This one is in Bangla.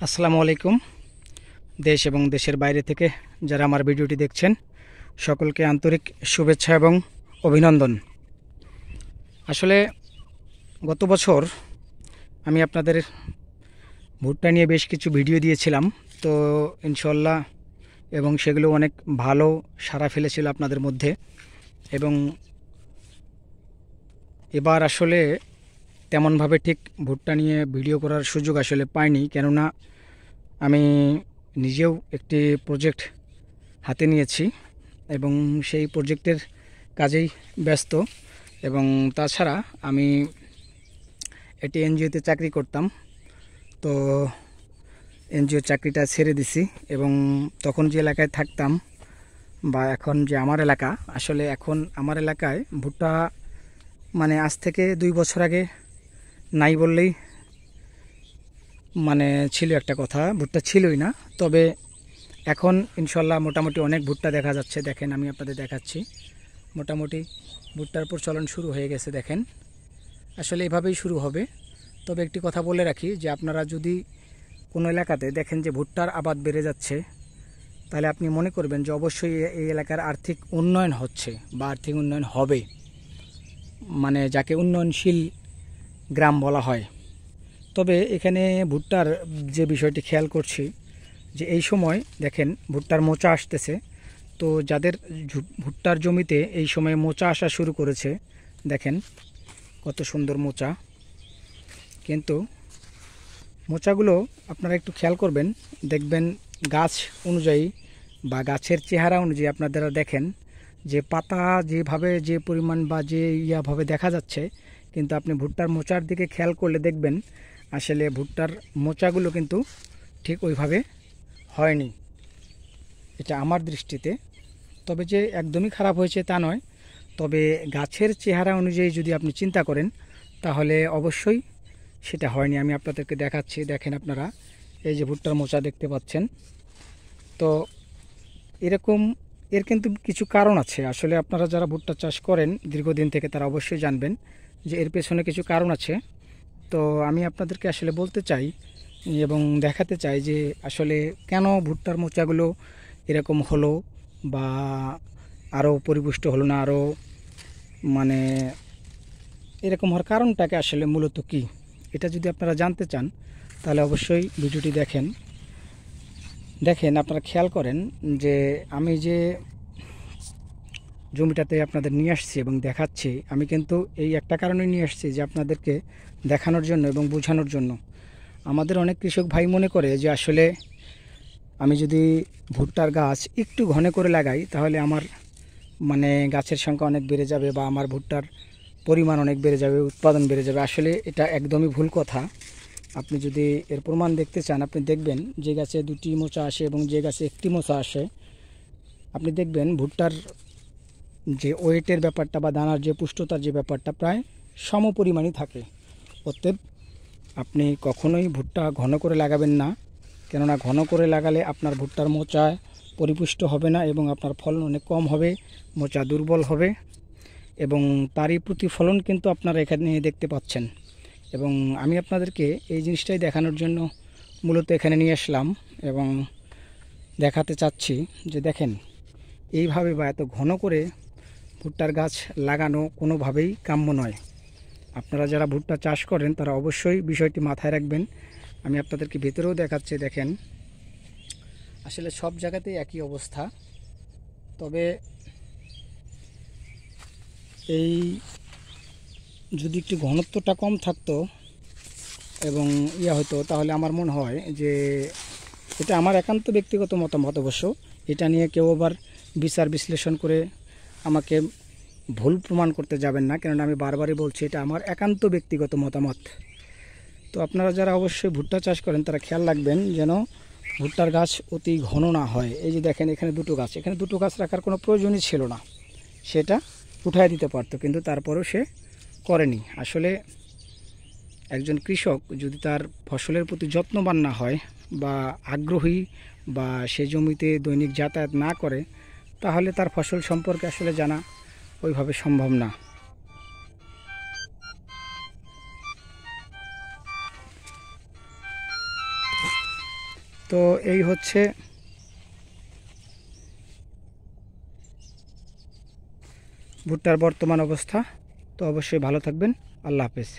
আসসালামু আলাইকুম। দেশ এবং দেশের বাইরে থেকে যারা আমার ভিডিওটি দেখছেন সকলকে আন্তরিক শুভেচ্ছা এবং অভিনন্দন। আসলে গত বছর আমি আপনাদের ভুট্টা নিয়ে বেশ কিছু ভিডিও দিয়েছিলাম, তো ইনশাল্লাহ এবং সেগুলো অনেক ভালো সাড়া ফেলেছিল আপনাদের মধ্যে। এবং এবার আসলে তেমনভাবে ঠিক ভুট্টা নিয়ে ভিডিও করার সুযোগ আসলে পাইনি, কেননা আমি নিজেও একটি প্রজেক্ট হাতে নিয়েছি এবং সেই প্রজেক্টের কাজেই ব্যস্ত। এবং তাছাড়া আমি একটি এনজিওতে চাকরি করতাম, তো এনজিও চাকরিটা ছেড়ে দিছি। এবং তখন যে এলাকায় থাকতাম বা এখন যে আমার এলাকা, আসলে এখন আমার এলাকায় ভুট্টা মানে আজ থেকে 2 বছর আগে নাই বললেই ছিল একটা কথা, ভুট্টা ছিলই না। তবে এখন ইনশাল্লাহ মোটামুটি অনেক ভুট্টা দেখা যাচ্ছে। দেখেন, আমি আপনাদের দেখাচ্ছি, মোটামুটি ভুট্টার প্রচলন শুরু হয়ে গেছে। দেখেন, আসলে এভাবেই শুরু হবে। তবে একটি কথা বলে রাখি যে আপনারা যদি কোনো এলাকাতে দেখেন যে ভুট্টার আবাদ বেড়ে যাচ্ছে, তাহলে আপনি মনে করবেন যে অবশ্যই এই এলাকার আর্থিক উন্নয়ন হচ্ছে বা আর্থিক উন্নয়ন হবে, যাকে উন্নয়নশীল গ্রাম বলা হয়। তবে এখানে ভুট্টার যে বিষয়টি খেয়াল করছি যে এই সময় দেখেন ভুট্টার মোচা আসতেছে। তো যাদের ভুট্টার জমিতে এই সময় মোচা আসা শুরু করেছে, দেখেন কত সুন্দর মোচা। কিন্তু মোচাগুলো আপনারা একটু খেয়াল করবেন, দেখবেন গাছ অনুযায়ী বা গাছের চেহারা অনুযায়ী আপনারা দেখেন যে পাতা যেভাবে যে পরিমাণ বা যে ইয়াভাবে দেখা যাচ্ছে, কিন্তু আপনি ভুট্টার মোচার দিকে খেয়াল করলে দেখবেন আসলে ভুট্টার মোচাগুলো কিন্তু ঠিক ওইভাবে হয়নি, এটা আমার দৃষ্টিতে। তবে যে একদমই খারাপ হয়েছে তা নয়, তবে গাছের চেহারা অনুযায়ী যদি আপনি চিন্তা করেন তাহলে অবশ্যই সেটা হয়নি। আমি আপনাদেরকে দেখাচ্ছি, দেখেন আপনারা এই যে ভুট্টার মোচা দেখতে পাচ্ছেন। তো এর কিন্তু কিছু কারণ আছে। আসলে আপনারা যারা ভুট্টা চাষ করেন দীর্ঘদিন থেকে তারা অবশ্যই জানবেন যে এর পেছনে কিছু কারণ আছে। তো আমি আপনাদেরকে আসলে বলতে চাই এবং দেখাতে চাই যে আসলে কেন ভুট্টার মোচাগুলো এরকম হলো বা আরও পরিপুষ্ট হলো না, আরও মানে এরকম হওয়ার কারণটাকে আসলে মূলত কি, এটা যদি আপনারা জানতে চান তাহলে অবশ্যই ভিডিওটি দেখেন। আপনারা খেয়াল করেন যে আমি যে জমিটাতে আপনাদের নিয়ে আসছি এবং দেখাচ্ছি, আমি কিন্তু এই একটা কারণে নিয়ে আসছি যে আপনাদেরকে দেখানোর জন্য এবং বোঝানোর জন্য। আমাদের অনেক কৃষক ভাই মনে করে যে আসলে আমি যদি ভুট্টার গাছ একটু ঘন করে লাগাই তাহলে আমার গাছের সংখ্যা অনেক বেড়ে যাবে বা আমার ভুট্টার পরিমাণ অনেক বেড়ে যাবে, উৎপাদন বেড়ে যাবে। আসলে এটা একদমই ভুল কথা। আপনি যদি এর প্রমাণ দেখতে চান, আপনি দেখবেন যে গাছে 2টি মোচা আসে এবং যে গাছে 1টি মোচা আসে, আপনি দেখবেন ভুট্টার যে ওয়েটের ব্যাপারটা বা দানার যে পুষ্টতার যে ব্যাপারটা প্রায় সম পরিমাণই থাকে। অতএব আপনি কখনোই ভুট্টা ঘন করে লাগাবেন না, কেননা ঘন করে লাগালে আপনার ভুট্টার মোচা পরিপুষ্ট হবে না এবং আপনার ফলন অনেক কম হবে, মোচা দুর্বল হবে। এবং তারই প্রতিফলন কিন্তু আপনারা এখানে দেখতে পাচ্ছেন। এবং আমি আপনাদেরকে এই জিনিসটাই দেখানোর জন্য মূলত এখানে নিয়ে আসলাম এবং দেখাতে চাচ্ছি যে দেখেন, এইভাবে বা এত ঘন করে ভুট্টার গাছ লাগানো কোনোভাবেই কাম্য নয়। আপনারা যারা ভুট্টা চাষ করেন তারা অবশ্যই বিষয়টি মাথায় রাখবেন। আমি আপনাদেরকে ভেতরেও দেখাচ্ছি, দেখেন আসলে সব জায়গাতেই একই অবস্থা। তবে এই যদি একটু ঘনত্বটা কম থাকতো এবং হতো, তাহলে আমার মনে হয় যে এটা আমার একান্ত ব্যক্তিগত মতামত। অবশ্য এটা নিয়ে কেউ আবার বিচার বিশ্লেষণ করে আমাকে ভুল প্রমাণ করতে যাবেন না, কেননা আমি বারবারই বলছি এটা আমার একান্ত ব্যক্তিগত মতামত। তো আপনারা যারা অবশ্যই ভুট্টা চাষ করেন তারা খেয়াল রাখবেন যেন ভুট্টার গাছ অতি ঘন না হয়। এই যে দেখেন এখানে 2টো গাছ, এখানে 2টো গাছ রাখার কোনো প্রয়োজনই ছিল না, সেটা উঠায় দিতে পারতো, কিন্তু তারপরেও সে করেনি। আসলে একজন কৃষক যদি তার ফসলের প্রতি যত্নবান না হয় বা আগ্রহী বা সে জমিতে দৈনিক যাতায়াত না করে, তাহলে তার ফসল সম্পর্কে আসলে জানা ওইভাবে সম্ভব না। তো এই হচ্ছে ভুট্টার বর্তমান অবস্থা। তো অবশ্যই ভালো থাকবেন। আল্লাহ হাফেজ।